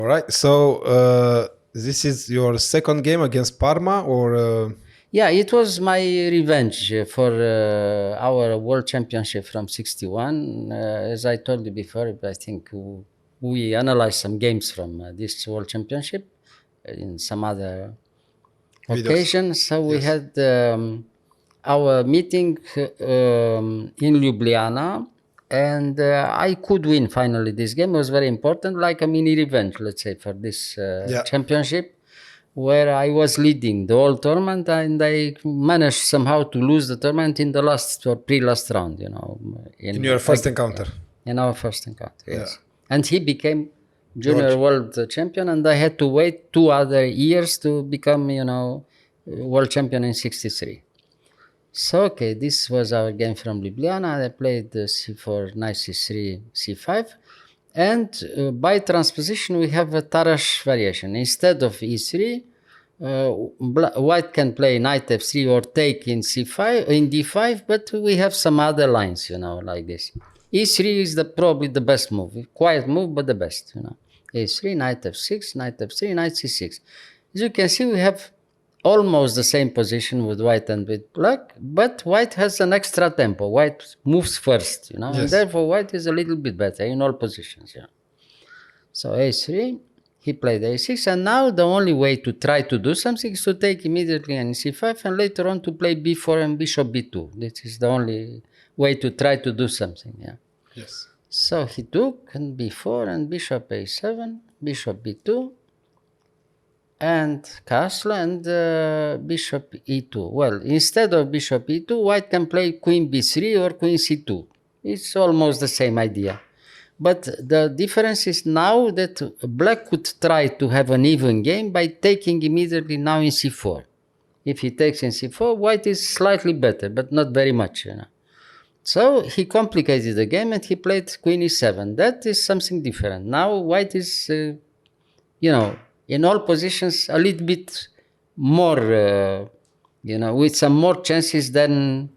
All right. So this is your second game against Parma, or Yeah, it was my revenge for our World Championship from '61. As I told you before, I think we analyzed some games from this World Championship in some other videos? occasion. So we Yes. had our meeting in Ljubljana, and I could win finally this game. It was very important, like a mini revenge, let's say, for this Yeah. championship, where I was leading the whole tournament, and I managed somehow to lose the tournament in the last or pre-last round. In your first encounter. in our first encounter, Yeah. yes. And he became junior George. world champion, and I had to wait 2 other years to become, world champion in '63. So, okay, this was our game from Ljubljana. I played c4, knight c3, c5. And by transposition, we have a Tarrasch variation. Instead of e3, white can play knight f3 or take in c5, in d5, but we have some other lines, like this. e3 is probably the best move. Quiet move, but the best, a3, knight f6, knight f3, knight c6. As you can see, we have almost the same position with white and with black, but white has an extra tempo. White moves first, and Yes. therefore white is a little bit better in all positions. So a3, he played a6, and now the only way to try to do something is to take immediately on c5 and later on to play b4 and bishop b2. This is the only way to try to do something. Yes. So he took and b4 and bishop a7, bishop b2, and castle and bishop e2. Well, instead of bishop e2, white can play queen b3 or queen c2. It's almost the same idea. But the difference is now that black could try to have an even game by taking immediately now in c4. If he takes in c4, white is slightly better, but not very much. So he complicated the game and he played queen e7. That is something different. Now white is, in all positions a little bit more, with some more chances than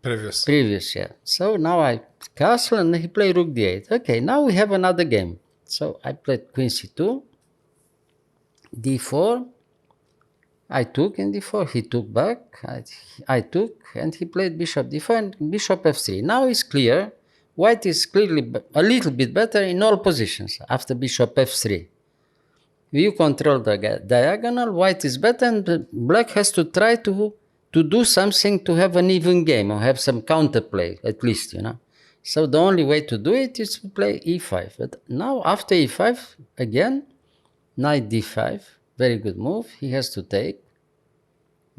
previous. Yeah. So now I castle and he played rook d8. Okay, now we have another game. So I played queen c2, d4. I took in d4. He took back. I took, and he played bishop d4 and bishop f3. Now it's clear. White is clearly a little bit better in all positions after bishop f3. You control the diagonal, white is better, and black has to try to do something to have an even game or have some counterplay at least, So the only way to do it is to play e5. But now after e5, again, knight d5, very good move. He has to take.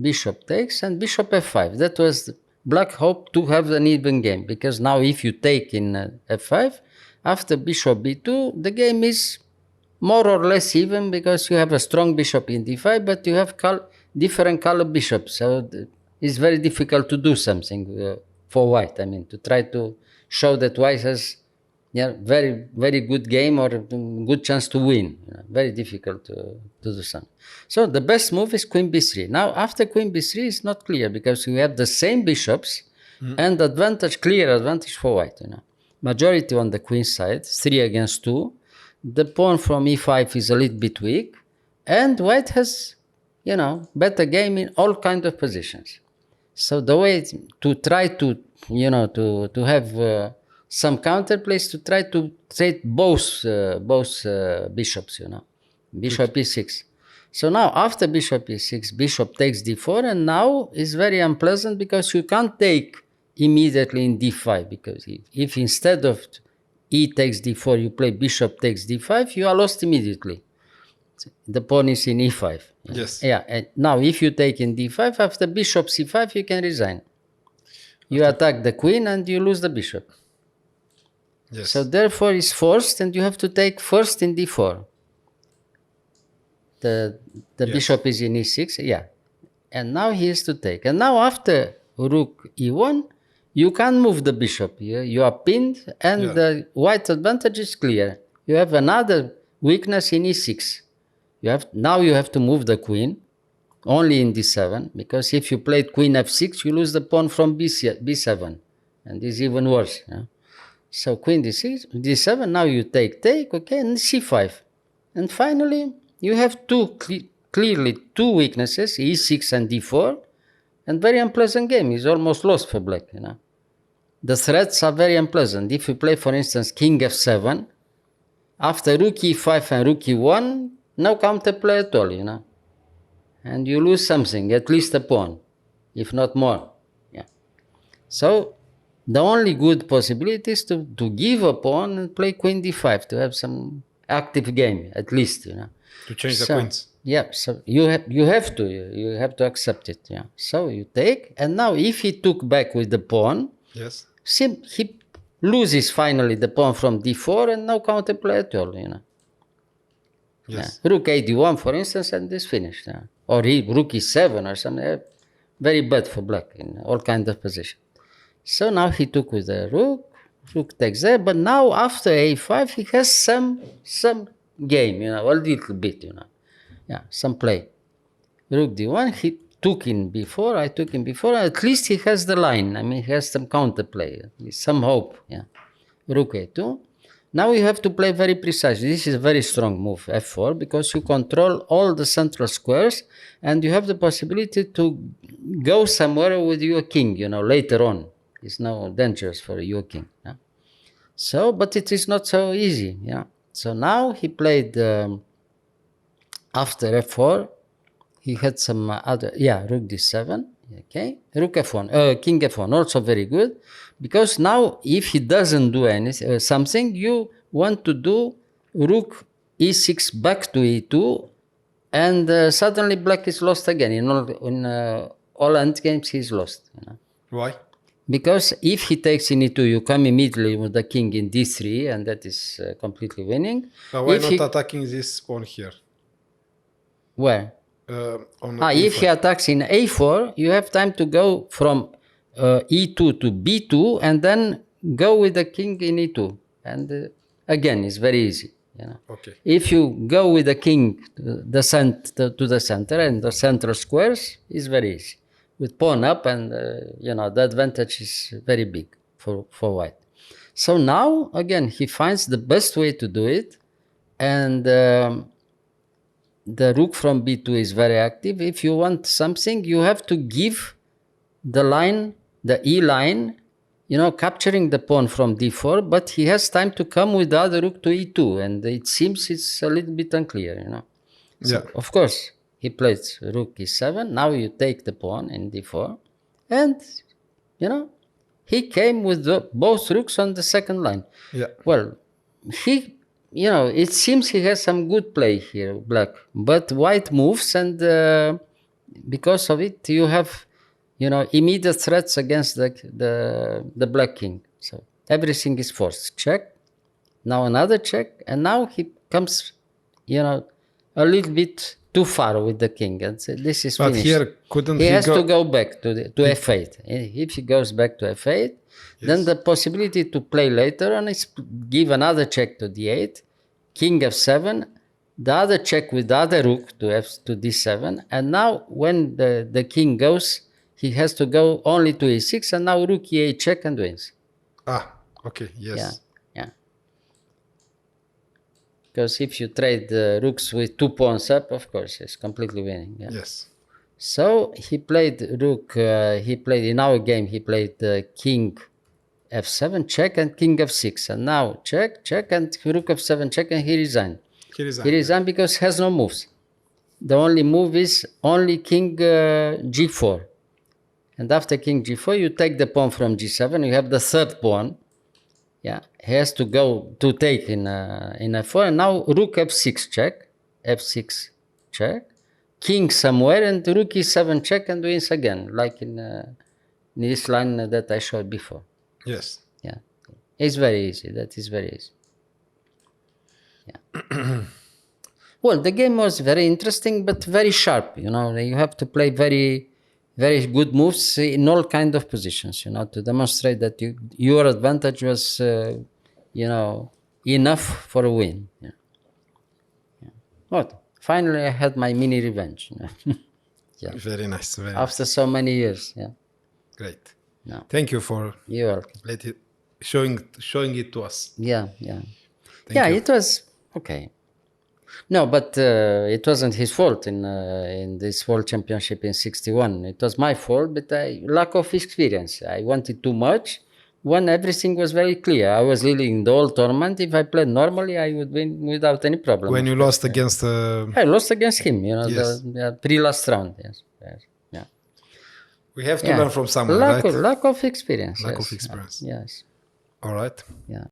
Bishop takes and bishop f5. That was black hope to have an even game, because now if you take in f5, after bishop b2, the game is more or less even, because you have a strong bishop in d5, but you have different color bishops. So it's very difficult to do something for white. I mean, to try to show that white has very, very good game or good chance to win. Very difficult to do something. So the best move is queen b3. Now, after queen b3, it's not clear, because you have the same bishops and clear advantage for white. Majority on the queen side, 3 against 2. The pawn from e5 is a little bit weak, and white has, better game in all kinds of positions. So the way to try to, to have some counterplays, to try to trade both bishops, bishop e6. So now after bishop e6, bishop takes d4, and now it's very unpleasant, because you can't take immediately in d5, because if instead of e takes d4, you play bishop takes d5, you are lost immediately. The pawn is in e5. Yes. Yeah. And now if you take in d5, after bishop c5, you can resign. You attack the queen and you lose the bishop. Yes. So therefore it's forced, and you have to take first in d4. The bishop is in e6. Yeah. And now he has to take. And now after rook e1, you can't move the bishop. You are pinned, and the white advantage is clear. You have another weakness in e6. Now you have to move the queen only in d7, because if you played queen f6, you lose the pawn from b7, and this is even worse. So queen d6, d7. Now you take, okay, and c5. And finally, you have clearly two weaknesses, e6 and d4, and very unpleasant game. It's almost lost for black, The threats are very unpleasant. If you play, for instance, king f7, after rook e5 and rook e1, no counterplay at all, And you lose something, at least a pawn, if not more. Yeah. So the only good possibility is to give a pawn and play queen d5 to have some active game, at least, To change the queens. Yeah, so you have to accept it. Yeah. So you take, and now if he took back with the pawn, Yes. he loses finally the pawn from d4 and no counterplay at all. Yes. Yeah. Rook a1, for instance, and it's finished. Yeah. Or rook e7 or something. Very bad for black in all kinds of positions. So now he took with the rook takes there, but now after a5 he has some game, a little bit, Yeah, some play. Rook d1, he took in before, I took in before, at least he has the line. I mean, he has some counterplay, some hope, yeah. Rook a2. Now you have to play very precisely. This is a very strong move, f4, because you control all the central squares and you have the possibility to go somewhere with your king, later on. It's now dangerous for your king. Yeah? So, but it is not so easy. Yeah. So now he played after f4. He had some other, rook d7. Okay, rook f1, king f1, also very good, because now if he doesn't do anything, something, you want to do rook e6 back to e2, and suddenly black is lost again. In all end games, he's lost. Why? Because if he takes in e2, you come immediately with the king in d3, and that is completely winning. Why not attacking this pawn here? Where? On if he attacks in a4, you have time to go from e2 to b2 and then go with the king in e2. And again, it's very easy. Okay. If you go with the king to the center and the central squares, it's very easy. With pawn up, and the advantage is very big for white. So now, again, he finds the best way to do it, and the rook from b2 is very active. If you want something, you have to give the line, the e line, capturing the pawn from d4, but he has time to come with the other rook to e2, and it seems it's a little bit unclear, So, yeah. Of course, he plays rook e7. Now you take the pawn in d4, and, he came with both rooks on the second line. Yeah. Well, it seems he has some good play here, black, but white moves, and because of it, you have, immediate threats against the black king. So everything is forced. Check. Now another check, and now he comes, a little bit too far with the king, and this is finished. But here, couldn't he has to go back to f8. If he goes back to f8, then the possibility to play later on is give another check to d8, king f7, the other check with the other rook to d7, and now when the king goes, he has to go only to e6, and now rook e8 check and wins. Okay, yes. Yeah. Because if you trade rooks with 2 pawns up, of course, it's completely winning. Yeah. Yes. So he played rook, in our game, he played king f7 check and king f6, and now check and rook f7 check, and he resigned. He resigned because he has no moves. The only move is only king g4, and after king g4 you take the pawn from g7. You have the third pawn. Yeah, he has to go to take in f4, and now rook f6 f6 check, king somewhere, and rook e7 check and wins again, like in this line that I showed before. Yes. Yeah, it's very easy. That is very easy. Yeah. Well, the game was very interesting, but very sharp. You have to play very, very good moves in all kind of positions. To demonstrate that your advantage was, enough for a win. Yeah. What? Finally, I had my mini revenge. Yeah. Very nice. After so many years. Yeah. Great. No. Thank you for You're welcome. Showing it to us. Yeah. Thank you. It was okay. No, but it wasn't his fault in this World Championship in '61. It was my fault, but lack of experience. I wanted too much when everything was very clear. I was leading the whole tournament. If I played normally, I would win without any problem. When of you course. lost against I lost against him, Yes. the pre-last round. Yes, yes, yeah. we have to Yeah. learn from someone, right? Lack of experience. Lack yes. of experience. Yes. All right. Yeah.